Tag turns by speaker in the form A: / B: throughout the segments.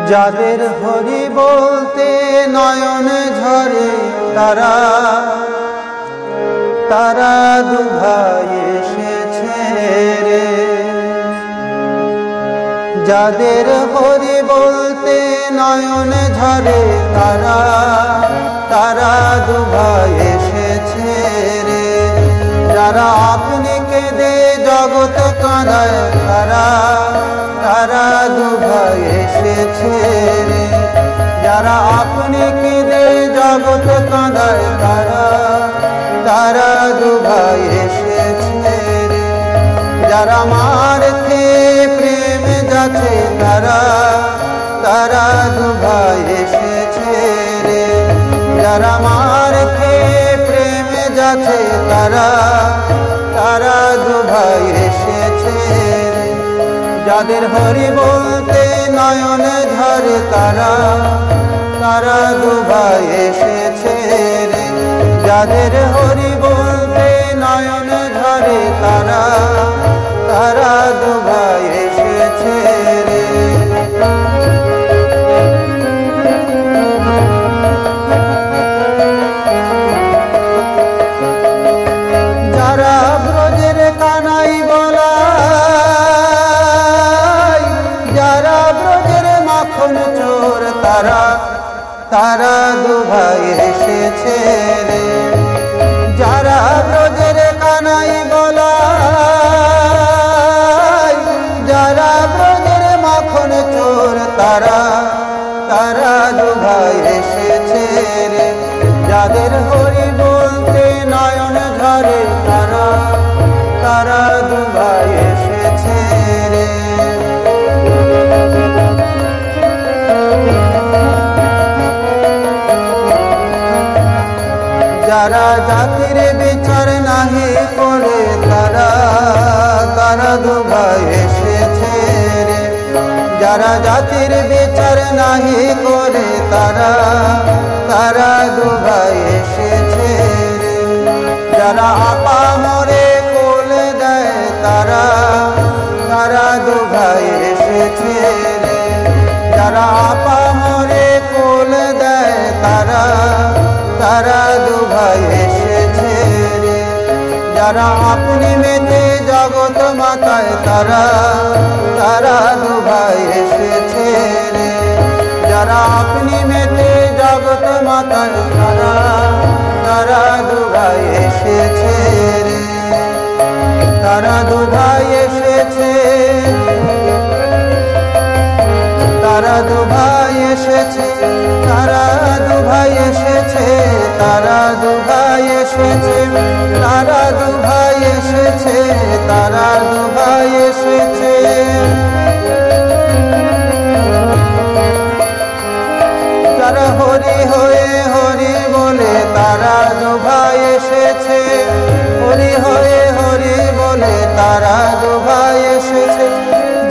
A: যাদের হরি বলতে নয়ন ঝরে তারা তারা দুভাই এসেছে রে। যাদের হরি বলতে নয়ন ঝরে তারা তারা দুভাই এসেছে রে। যারা আপনি কেঁদে জগৎ কাঁদায় তারা তারা দুভাই এসেছে রে। যারা আপনি কেঁদে জগৎ কাঁদায় তারা তারা দুভাই এসেছে রে। যারা মার খেয়ে প্রেম যাচ্ছে তারা তারা দুভাই এসেছে রে। যারা মার খেয়ে প্রেম যাচ্ছে তারা তারা দুভাই এসেছে রে। যাদের হরি বলতে নয়ন ঝরে তারা তারা দুভাই এসেছে রে। যাদের হরি বলতে নয়ন ঝরে তারা তারা দুভাই এসেছে রে। যারা ব্রজের কানাই বলাই, যারা ব্রজের মাখন চোর তারা তারা দুভাই এসেছে রে। যারা ব্রজের কানাই বলাই, যারা ব্রজের মাখন চোর তারা তারা দুভাই এসেছে রে। যাদের হরি বলতে নয়ন ঝরে তারা তারা দুভাই এসেছে রে। যারা জাতির বিচার নাহি করে তারা তারা দুভাই এসেছে রে। যারা জাতির বিচার নাহি করে তারা তারা দুভাই এসেছে রে। যারা আপা মরে কোল দেয় তারা তারা দুভাই এসেছে রে। যারা আপা মরে কোল দেয় তারা তারা দুভাই এসেছে রে। যারা আপনি মেতে জগৎ মাতায় তারা তারা দুভাই এসেছে রে। যারা আপনি মেতে জগৎ মাতায় তারা তারা দুভাই এসেছে রে। তারা দুভাই এসেছে, তারা দুভাই এসেছে, তারা দুভাই এসেছে, তারা দুভাই এসেছে, তারা দুভাই এসেছে, তারা দুভাই এসেছে। যারা হরি হয়ে হরি বলে তারা দুভাই এসেছে, হরি হয়ে হরি বলে তারা দুভাই এসেছে।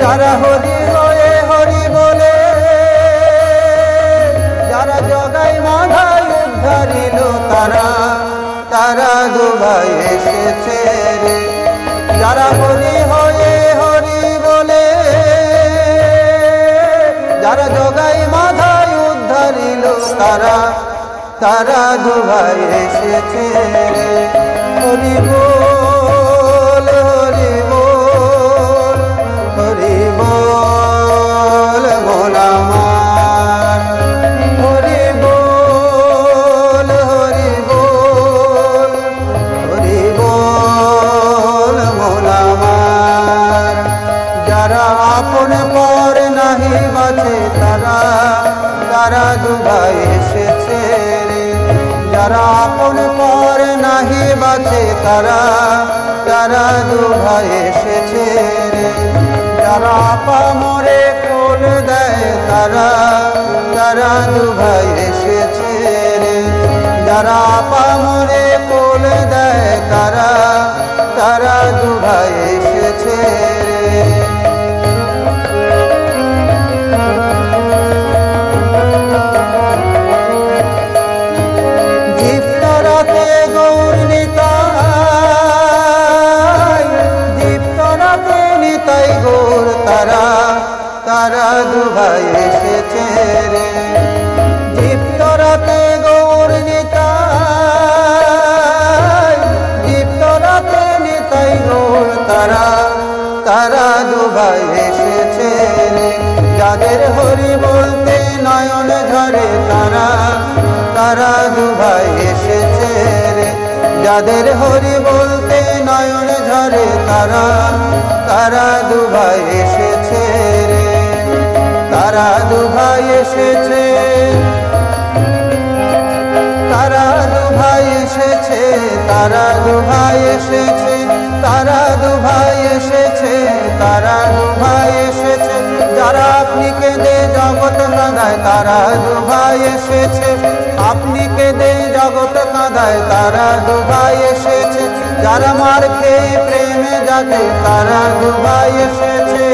A: যারা হরি হয়ে হরি বলে যারা জগাই মাধাই উদ্ধারিল তারা তারা দুভাই এসেছে রে। যারা হরি হয়ে হরি বলে যারা জগাই মাধাই উদ্ধারিল তারা তারা দুভাই এসেছে রে। হরি বল হরি বল হরি বল মন আমার, হরি বল হরি বল হরি বল মন আমার। যারা আপন পর নাহি বাঁচে তারা তারা দুভাই এসেছে রে। যারা আপন পর নাহি বাঁচে তারা তারা দুভাই এসেছে রে। যারা আপা মরে কোল দেয় তারা তারা দুভাই এসেছে রে। যারা আপা মরে কোল দেয় তারা তারা দুভাই এসেছে রে। দীপ্তরাতে গৌর নিতাই, দীপ্তরাতে নিতাই গৌর তারা এসেছে রে। দীপ্ত রাতে গৌর নিতাই, দীপ্ত রাতে নিতাই গৌর তারা, তারা দুভাই এসেছে রে। যাদের হরি বলতে নয়ন ঝরে তারা, তারা দুভাই এসেছে রে। যাদের হরি বলতে নয়ন ঝরে তারা, তারা দুভাই এসেছে রে। তারা দুভাই এসেছে, তারা দুভাই এসেছে, তারা দুভাই এসেছে, তারা দুভাই এসেছে, তারা দুভাই এসেছে। যারা আপনি কেঁদে জগৎ কাঁদায় তারা দুভাই এসেছে, আপনি কেঁদে জগৎ কাঁদায় তারা দুভাই এসেছে। যারা মার খেয়ে প্রেমে জাগে তারা দুভাই এসেছে।